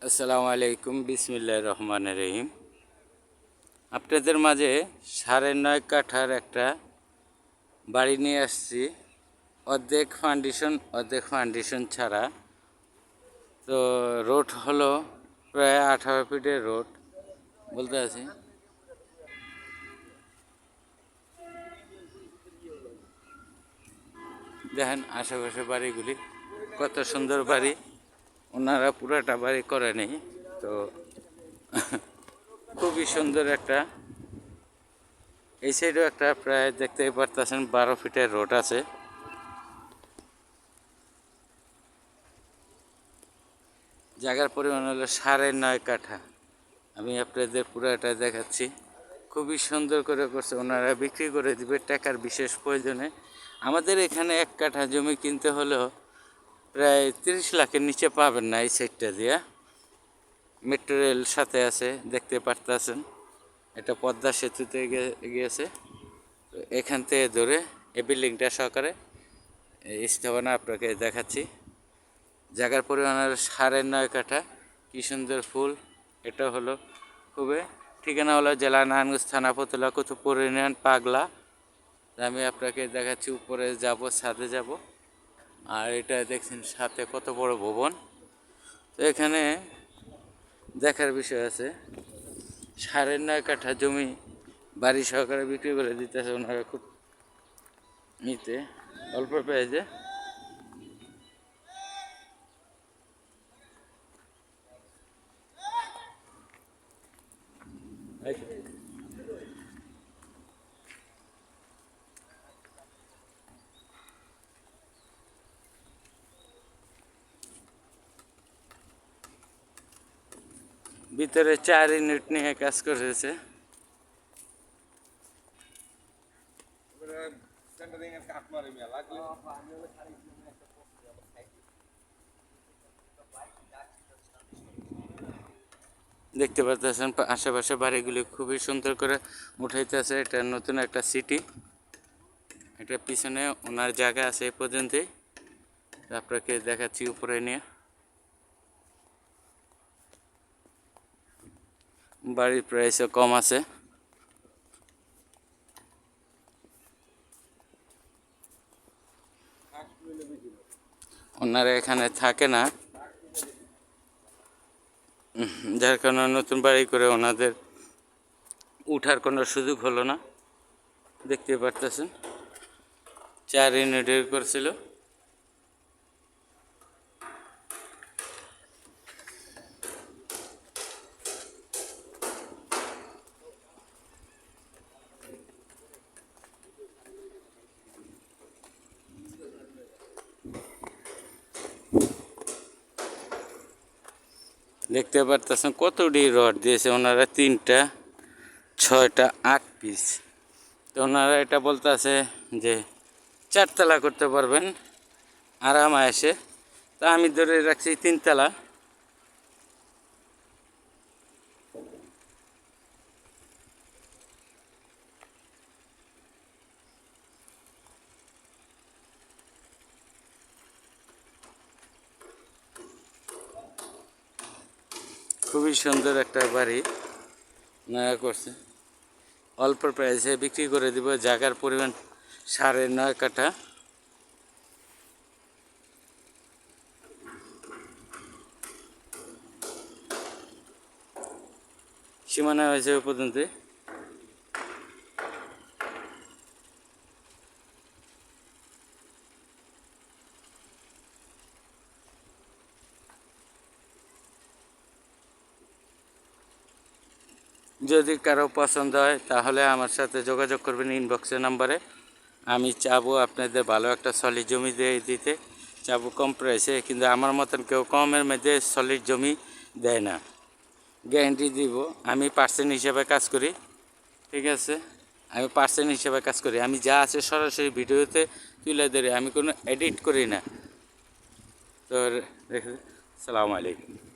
আসসালামু আলাইকুম, বিসমিল্লাহির রহমানির রহিম। আপনাদের মাঝে 9.5 কাঠার একটা বাড়ি নিয়ে আসছি, অর্ধেক ফাউন্ডেশন ছাড়া। তো রোড হলো প্রায় 18 ফিটের রোড বলতে আছি। দেখেন আশেপাশে বাড়িগুলি কত সুন্দর বাড়ি, ওনারা পুরাটা বাড়ি করে নেই। তো খুবই সুন্দর একটা, এই সাইডেও একটা প্রায় দেখতেই পারতেছেন 12 ফিটের রোড আছে। জায়গার পরিমাণ হলো 9.5 কাঠা। আমি আপনাদের পুরাটা দেখাচ্ছি। খুবই সুন্দর করে করছে, ওনারা বিক্রি করে দিবে টাকার বিশেষ প্রয়োজনে। আমাদের এখানে 1 কাঠা জমি কিনতে হলেও প্রায় 30 লাখের নিচে পাবেন না। এই সাইডটা দিয়া মেট্রো রেল সাথে আছে, দেখতে পারতেছেন। এটা পদ্মা সেতুতে গিয়েছে। তো এখান থেকে ধরে এই বিল্ডিংটা সহকারে স্থাপনা আপনাকে দেখাচ্ছি। জায়গার পরিমাণ হলো 9.5 কাঠা। কী সুন্দর ফুল। এটা হলো খুবই, ঠিকানা হলো জেলা নারায়ণগঞ্জ, থানা ফতুল্লা, কুতুবপুর ইউনিয়ন, পাগলা। আমি আপনাকে দেখাচ্ছি, উপরে যাব, ছাদে যাব। আর এটা দেখছেন সাথে কত বড় ভবন। তো এখানে দেখার বিষয় আছে, 9.5 কাঠা জমি বাড়ি সহকারে বিক্রি করে দিতেছে ওনারা, খুব নিতে অল্প পেয়েছে। ভিতরে 4 ইউনিট নিয়ে কাজ করেছে। দেখতে পাচ্ছেন আশেপাশে বাড়িগুলি খুবই সুন্দর করে উঠাইতেছে। এটা নতুন একটা সিটি। এটা পিছনে ওনার জায়গা আছে এই পর্যন্তই। আপনাকে দেখাচ্ছি উপরে নিয়ে। বাড়ির প্রাইসও কম আছে। ওনারা এখানে থাকে না, যার কারণে নতুন বাড়ি করে ওনাদের উঠার কোনো সুযোগ হলো না। দেখতে পারতেছেন 4 ইউনিটের করছিল। দেখতে পারতেছেন কতটি রড দিয়েছে ওনারা, 3টা 6টা 8 পিস। তো ওনারা এটা বলতেছে যে 4 তলা করতে পারবেন আরাম এসে। তা আমি ধরে রাখছি 3 তলা। খুবই সুন্দর একটা বাড়ি নয়া করছে, অল্প প্রাইসে বিক্রি করে দিব। জায়গার পরিমাণ 9.5 কাঠা। সীমানা হয়েছে ওই পর্যন্ত। যদি কারো পছন্দ হয় তাহলে আমার সাথে যোগাযোগ করবেন ইনবক্সের নাম্বারে। আমি চাবো আপনাদের ভালো একটা সলিড জমি দিয়ে দিতে চাবো কম প্রাইসে, কিন্তু আমার মতন কেউ কমের মধ্যে সলিড জমি দেয় না। গ্যারান্টি দিব, আমি পার্সেন্ট হিসেবে কাজ করি। ঠিক আছে, আমি পার্সেন্ট হিসেবে কাজ করি। আমি যা আছে সরাসরি ভিডিওতে তুলে ধরি, আমি কোনো এডিট করি না। তো আসসালামু আলাইকুম।